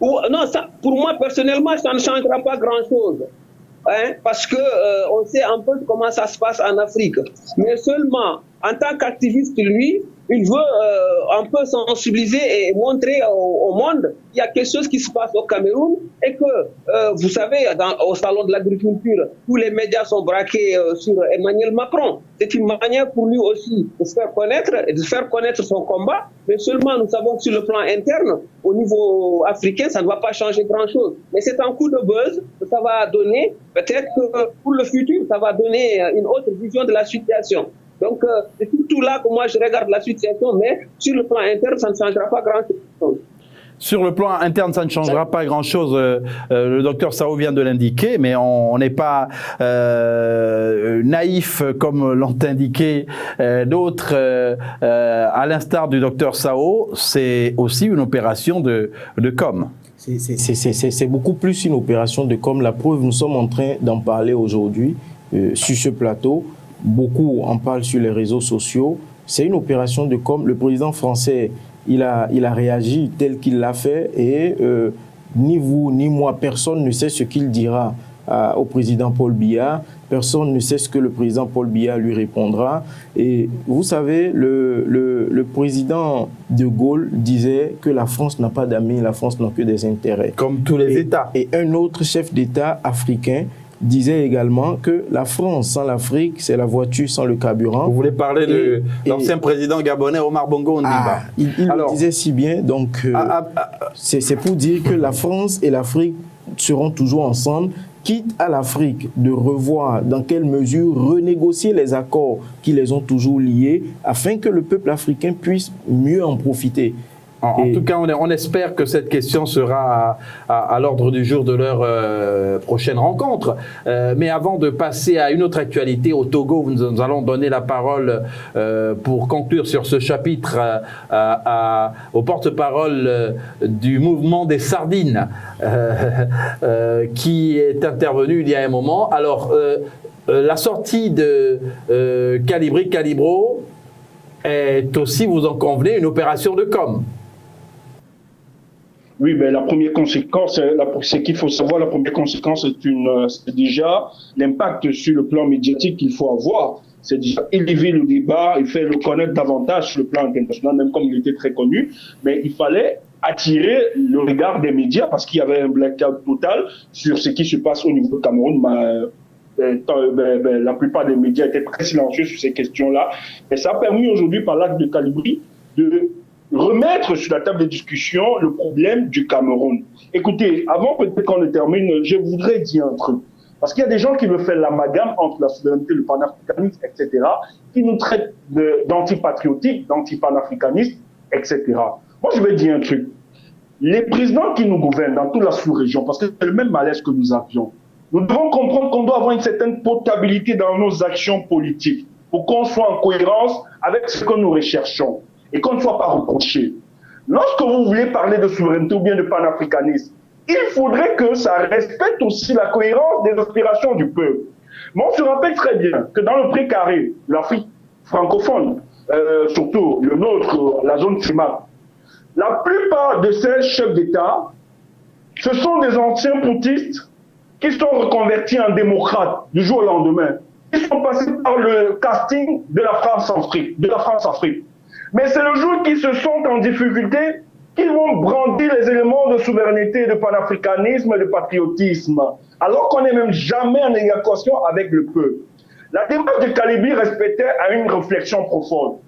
Non, ça, pour moi, personnellement, ça ne changera pas grand-chose. Hein, parce que on sait un peu comment ça se passe en Afrique. Mais seulement, en tant qu'activiste, lui, il veut un peu sensibiliser et montrer au monde qu'il y a quelque chose qui se passe au Cameroun et que, vous savez, au salon de l'agriculture, tous les médias sont braqués sur Emmanuel Macron. C'est une manière pour lui aussi de se faire connaître et de faire connaître son combat. Mais seulement, nous savons que sur le plan interne, au niveau africain, ça ne va pas changer grand-chose. Mais c'est un coup de buzz que ça va donner. Peut-être que pour le futur, ça va donner une autre vision de la situation. Donc, c'est surtout là que moi je regarde la situation, mais sur le plan interne, ça ne changera pas grand-chose. Sur le plan interne, ça ne changera pas grand-chose. Le docteur Sao vient de l'indiquer, mais on n'est pas naïf comme l'ont indiqué d'autres. À l'instar du docteur Sao, c'est aussi une opération de com. C'est beaucoup plus une opération de com. La preuve, nous sommes en train d'en parler aujourd'hui sur ce plateau. Beaucoup en parlent sur les réseaux sociaux. C'est une opération de com. Le président français, il a réagi tel qu'il l'a fait et ni vous ni moi, personne ne sait ce qu'il dira au président Paul Biya. Personne ne sait ce que le président Paul Biya lui répondra. Et vous savez, le président de Gaulle disait que la France n'a pas d'amis, la France n'a que des intérêts. Comme tous les États. Et un autre chef d'État africain disait également que la France sans l'Afrique, c'est la voiture sans le carburant. Vous voulez parler de l'ancien président gabonais Omar Bongo Ondimba. Il le disait si bien, donc c'est pour dire que la France et l'Afrique seront toujours ensemble, quitte à l'Afrique de revoir dans quelle mesure renégocier les accords qui les ont toujours liés, afin que le peuple africain puisse mieux en profiter. En tout cas, on espère que cette question sera à l'ordre du jour de leur prochaine rencontre. Mais avant de passer à une autre actualité, au Togo, nous allons donner la parole pour conclure sur ce chapitre au porte-parole du mouvement des sardines qui est intervenu il y a un moment. Alors, la sortie de Calibro est aussi, vous en convenez, une opération de com'. Oui, ben, la première conséquence, c'est qu'il faut savoir, la première conséquence, c'est déjà l'impact sur le plan médiatique qu'il faut avoir. C'est déjà élever le débat et faire le connaître davantage sur le plan international, même comme il était très connu. Mais il fallait attirer le regard des médias parce qu'il y avait un blackout total sur ce qui se passe au niveau du Cameroun. La plupart des médias étaient très silencieux sur ces questions-là. Et ça a permis aujourd'hui, par l'acte de Calibri, de remettre sur la table de discussion le problème du Cameroun. Écoutez, avant peut-être qu'on ne termine, je voudrais dire un truc. Parce qu'il y a des gens qui me font l'amalgame entre la souveraineté, le panafricanisme, etc., qui nous traitent d'antipatriotiques, d'antipanafricanistes, etc. Moi, je vais dire un truc. Les présidents qui nous gouvernent dans toute la sous-région, parce que c'est le même malaise que nous avions, nous devons comprendre qu'on doit avoir une certaine potabilité dans nos actions politiques pour qu'on soit en cohérence avec ce que nous recherchons et qu'on ne soit pas reproché. Lorsque vous voulez parler de souveraineté ou bien de panafricanisme, il faudrait que ça respecte aussi la cohérence des aspirations du peuple. Mais on se rappelle très bien que dans le précaré, l'Afrique francophone, surtout le nôtre, la zone CIMAC, la plupart de ces chefs d'État, ce sont des anciens poutistes qui sont reconvertis en démocrates du jour au lendemain. Ils sont passés par le casting de la France-Afrique. Mais c'est le jour qu'ils se sentent en difficulté qu'ils vont brandir les éléments de souveraineté, de panafricanisme et de patriotisme, alors qu'on n'est même jamais en négociation avec le peuple. La démarche de Kalibi respectait à une réflexion profonde.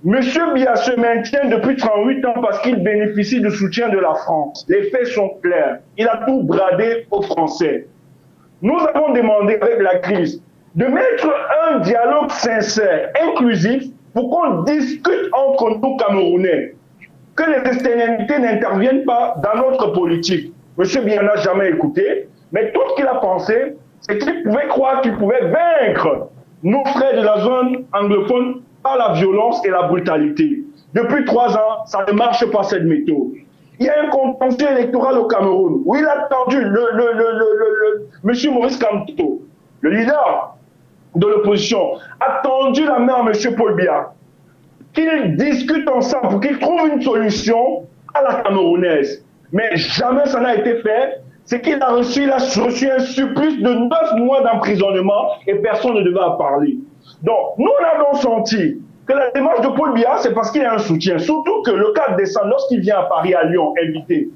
Monsieur Biya se maintient depuis 38 ans parce qu'il bénéficie du soutien de la France. Les faits sont clairs. Il a tout bradé aux Français. Nous avons demandé avec la crise de mettre un dialogue sincère, inclusif, pour qu'on discute entre nous Camerounais. Que les externalités n'interviennent pas dans notre politique. Monsieur Biya n'a jamais écouté, mais tout ce qu'il a pensé, c'est qu'il pouvait croire qu'il pouvait vaincre nos frères de la zone anglophone par la violence et la brutalité. Depuis 3 ans, ça ne marche pas cette méthode. Il y a un contentieux électoral au Cameroun où il a tendu monsieur Maurice Kamto, le leader de l'opposition, a tendu la main à monsieur Paul Biya, qu'ils discutent ensemble pour qu'ils trouvent une solution à la camerounaise. Mais jamais ça n'a été fait. C'est qu'il a reçu un supplice de 9 mois d'emprisonnement et personne ne devait en parler. Donc, nous avons senti que la démarche de Paul Biya, c'est parce qu'il a un soutien. Surtout que le 4 décembre, lorsqu'il vient à Paris, à Lyon, invité,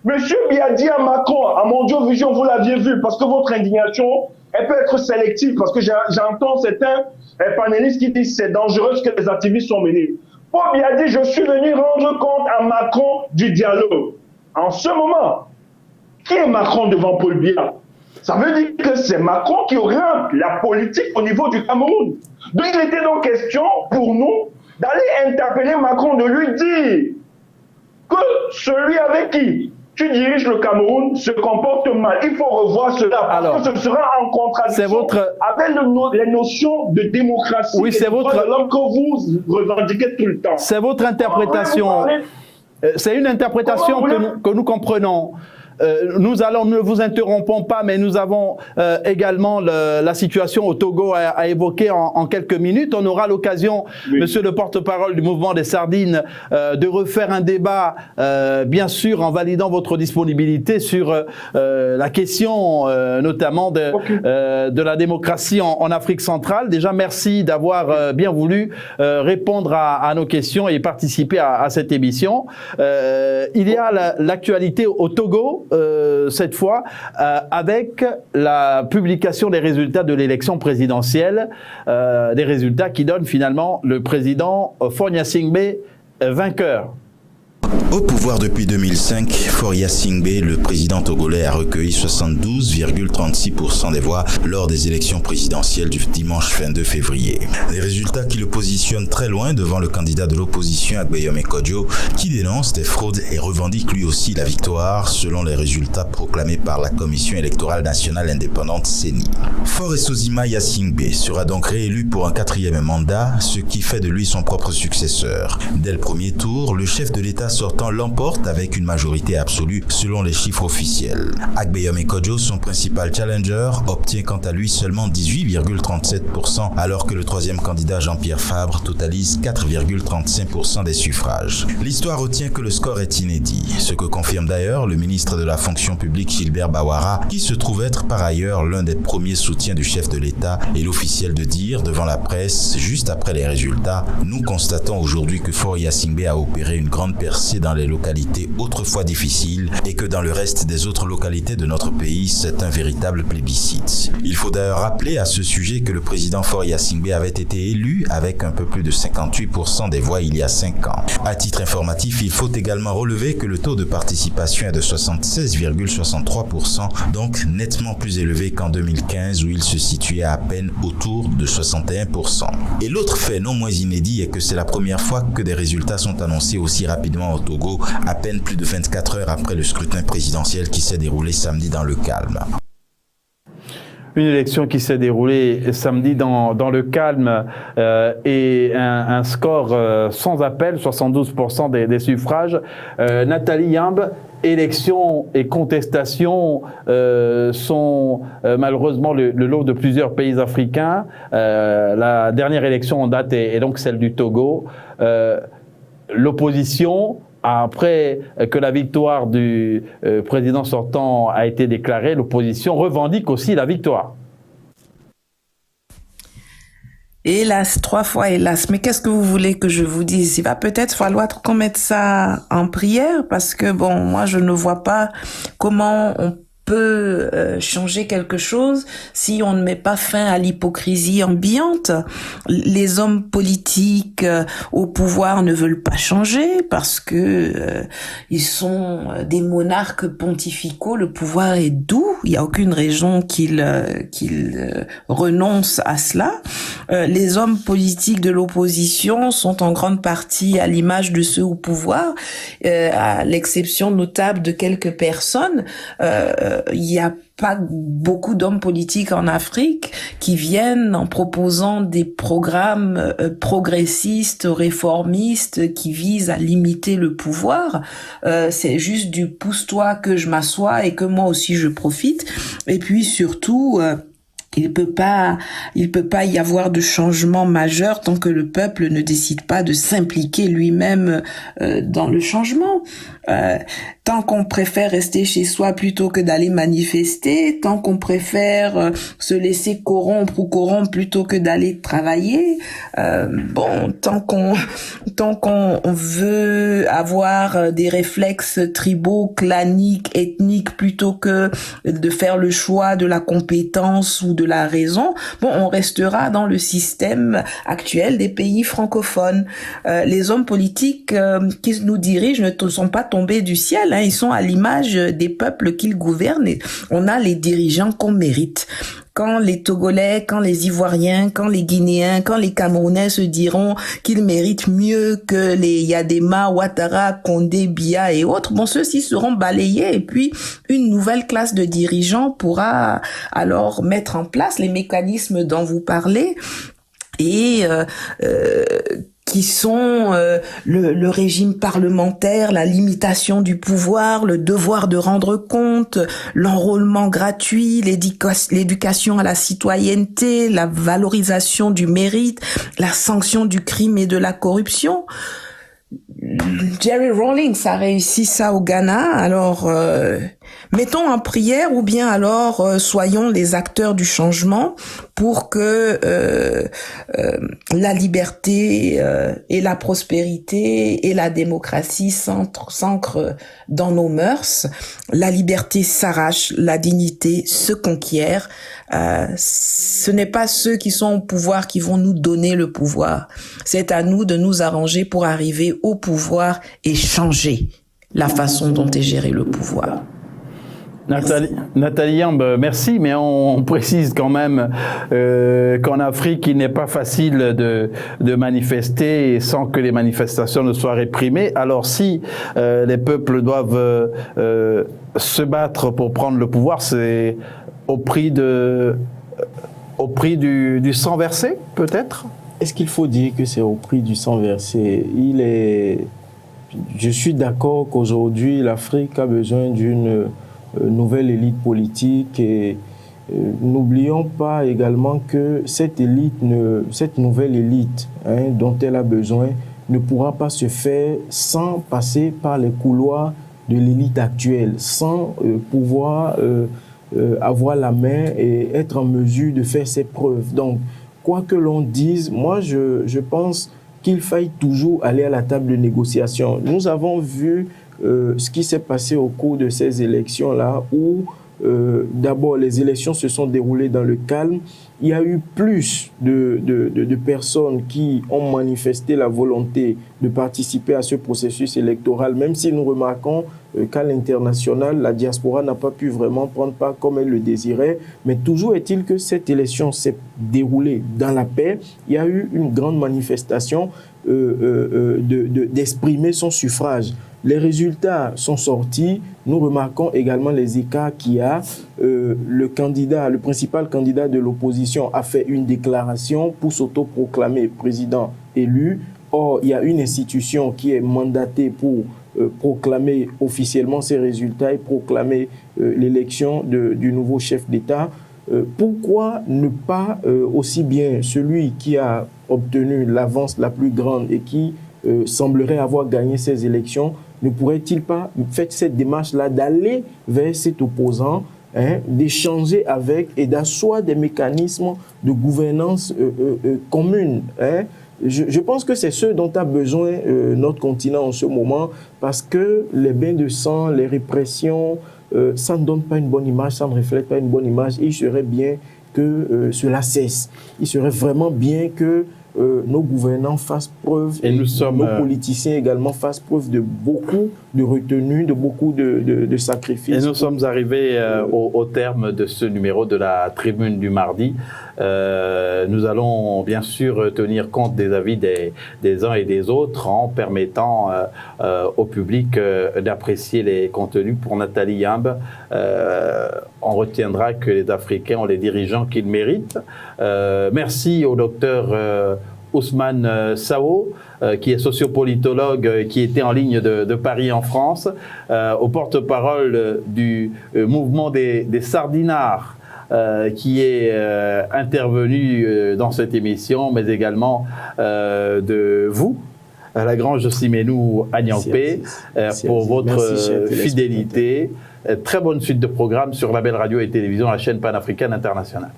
monsieur Biya dit à Macron, à Mondiovision, vous l'aviez vu, parce que votre indignation, elle peut être sélective, parce que j'entends certains panélistes qui disent c'est dangereux ce que les activistes sont menés. Paul Biya dit, je suis venu rendre compte à Macron du dialogue. En ce moment, qui est Macron devant Paul Biya? Ça veut dire que c'est Macron qui oriente la politique au niveau du Cameroun. Donc il était donc question pour nous d'aller interpeller Macron, de lui dire que celui avec qui tu diriges le Cameroun se comporte mal. Il faut revoir cela parce que ce sera en contradiction avec les notions de démocratie et de droits de l'homme que vous revendiquez tout le temps. C'est votre interprétation. C'est une interprétation que nous comprenons. Nous ne vous interrompons pas, mais nous avons également la situation au Togo à évoquer en quelques minutes. On aura l'occasion, monsieur le porte-parole du mouvement des Sardines, de refaire un débat, bien sûr, en validant votre disponibilité sur la question, notamment de la démocratie en Afrique centrale. Déjà, merci d'avoir bien voulu répondre à nos questions et participer à cette émission. Il y a l'actualité au Togo, cette fois, avec la publication des résultats de l'élection présidentielle, des résultats qui donnent finalement le président Faure Gnassingbé vainqueur. Au pouvoir depuis 2005, Faure Gnassingbé, le président togolais, a recueilli 72,36% des voix lors des élections présidentielles du dimanche 22 février. Des résultats qui le positionnent très loin devant le candidat de l'opposition Agbeyome Kodjo, qui dénonce des fraudes et revendique lui aussi la victoire selon les résultats proclamés par la Commission électorale nationale indépendante CENI. Faure Esozima Gnassingbé sera donc réélu pour un 4e mandat, ce qui fait de lui son propre successeur. Dès le premier tour, le chef de l'État sortant l'emporte avec une majorité absolue selon les chiffres officiels. Agbeyome Kodjo, son principal challenger, obtient quant à lui seulement 18,37%, alors que le 3e candidat Jean-Pierre Fabre totalise 4,35% des suffrages. L'histoire retient que le score est inédit, ce que confirme d'ailleurs le ministre de la fonction publique Gilbert Bawara, qui se trouve être par ailleurs l'un des premiers soutiens du chef de l'État et l'officiel de dire devant la presse, juste après les résultats, nous constatons aujourd'hui que Faure Gnassingbé a opéré une grande percée exercée dans les localités autrefois difficiles et que dans le reste des autres localités de notre pays, c'est un véritable plébiscite. Il faut d'ailleurs rappeler à ce sujet que le président Faure Gnassingbé avait été élu avec un peu plus de 58% des voix il y a 5 ans. À titre informatif, il faut également relever que le taux de participation est de 76,63%, donc nettement plus élevé qu'en 2015 où il se situait à peine autour de 61%. Et l'autre fait non moins inédit est que c'est la première fois que des résultats sont annoncés aussi rapidement au Togo, à peine plus de 24 heures après le scrutin présidentiel qui s'est déroulé samedi dans le calme. Une élection qui s'est déroulée samedi dans le calme et un score sans appel, 72% des suffrages. Nathalie Yamb, élections et contestations sont malheureusement le lot de plusieurs pays africains. La dernière élection en date est donc celle du Togo. L'opposition, après que la victoire du président sortant a été déclarée, l'opposition revendique aussi la victoire. Hélas, 3 fois hélas. Mais qu'est-ce que vous voulez que je vous dise? Il va peut-être falloir qu'on mette ça en prière parce que bon, moi je ne vois pas comment on peut changer quelque chose si on ne met pas fin à l'hypocrisie ambiante. Les hommes politiques au pouvoir ne veulent pas changer parce que ils sont des monarques pontificaux. Le pouvoir est doux. Il n'y a aucune raison qu'ils renoncent à cela. Les hommes politiques de l'opposition sont en grande partie à l'image de ceux au pouvoir, à l'exception notable de quelques personnes. Il n'y a pas beaucoup d'hommes politiques en Afrique qui viennent en proposant des programmes progressistes, réformistes, qui visent à limiter le pouvoir. C'est juste du pousse-toi que je m'assois et que moi aussi je profite. Et puis surtout, il peut pas y avoir de changement majeur tant que le peuple ne décide pas de s'impliquer lui-même dans le changement. Tant qu'on préfère rester chez soi plutôt que d'aller manifester, tant qu'on préfère se laisser corrompre ou corrompre plutôt que d'aller travailler, tant qu'on veut avoir des réflexes tribaux, claniques, ethniques plutôt que de faire le choix de la compétence ou de la raison, on restera dans le système actuel des pays francophones. Les hommes politiques qui nous dirigent ne sont pas tombés du ciel, ils sont à l'image des peuples qu'ils gouvernent. Et on a les dirigeants qu'on mérite. Quand les Togolais, quand les Ivoiriens, quand les Guinéens, quand les Camerounais se diront qu'ils méritent mieux que les Yadema, Ouattara, Condé, Biya et autres, ceux-ci seront balayés et puis une nouvelle classe de dirigeants pourra alors mettre en place les mécanismes dont vous parlez et qui sont le régime parlementaire, la limitation du pouvoir, le devoir de rendre compte, l'enrôlement gratuit, l'éducation à la citoyenneté, la valorisation du mérite, la sanction du crime et de la corruption. Jerry Rawlings a réussi ça au Ghana, alors mettons en prière ou bien alors soyons les acteurs du changement pour que la liberté et la prospérité et la démocratie s'ancrent dans nos mœurs. La liberté s'arrache, la dignité se conquiert. Ce n'est pas ceux qui sont au pouvoir qui vont nous donner le pouvoir. C'est à nous de nous arranger pour arriver au pouvoir et changer la façon dont est géré le pouvoir. Nathalie Yamb, merci, mais on précise quand même qu'en Afrique, il n'est pas facile de manifester sans que les manifestations ne soient réprimées. Alors si les peuples doivent se battre pour prendre le pouvoir, c'est au prix du sang versé, peut-être? Est-ce qu'il faut dire que c'est au prix du sang versé? Je suis d'accord qu'aujourd'hui, l'Afrique a besoin d'une nouvelle élite politique et n'oublions pas également que cette nouvelle élite dont elle a besoin ne pourra pas se faire sans passer par les couloirs de l'élite actuelle, sans pouvoir avoir la main et être en mesure de faire ses preuves. Donc, quoi que l'on dise, moi je pense qu'il faille toujours aller à la table de négociation. Nous avons vu ce qui s'est passé au cours de ces élections-là, où d'abord les élections se sont déroulées dans le calme. Il y a eu plus de personnes qui ont manifesté la volonté de participer à ce processus électoral, même si nous remarquons qu'à l'international, la diaspora n'a pas pu vraiment prendre part comme elle le désirait. Mais toujours est-il que cette élection s'est déroulée dans la paix. Il y a eu une grande manifestation d'exprimer son suffrage. Les résultats sont sortis. Nous remarquons également les écarts qu'il y a. Le principal candidat de l'opposition a fait une déclaration pour s'autoproclamer président élu. Or, il y a une institution qui est mandatée pour proclamer officiellement ces résultats et proclamer l'élection du nouveau chef d'État. Pourquoi ne pas aussi bien celui qui a obtenu l'avance la plus grande et qui semblerait avoir gagné ces élections, ne pourrait-il pas faire cette démarche-là d'aller vers cet opposant, d'échanger avec et d'asseoir des mécanismes de gouvernance commune. Je pense que c'est ce dont a besoin notre continent en ce moment, parce que les bains de sang, les répressions, ça ne donne pas une bonne image, ça ne reflète pas une bonne image. Et il serait bien que cela cesse. Il serait vraiment bien que nos gouvernants fassent preuve, et nos politiciens également fassent preuve de beaucoup de retenue, de beaucoup de sacrifices. Et nous sommes arrivés au terme de ce numéro de la Tribune du mardi. Nous allons bien sûr tenir compte des avis des uns et des autres en permettant au public d'apprécier les contenus. Pour Nathalie Yamb, on retiendra que les Africains ont les dirigeants qu'ils méritent. Merci au docteur Ousmane Sao, qui est sociopolitologue, qui était en ligne de Paris en France, au porte-parole du mouvement des Sardinards, qui est intervenu dans cette émission, mais également de vous, à la Grange Siménou à Niampé, pour votre fidélité. Très bonne suite de programmes sur la belle radio et télévision, la chaîne panafricaine internationale.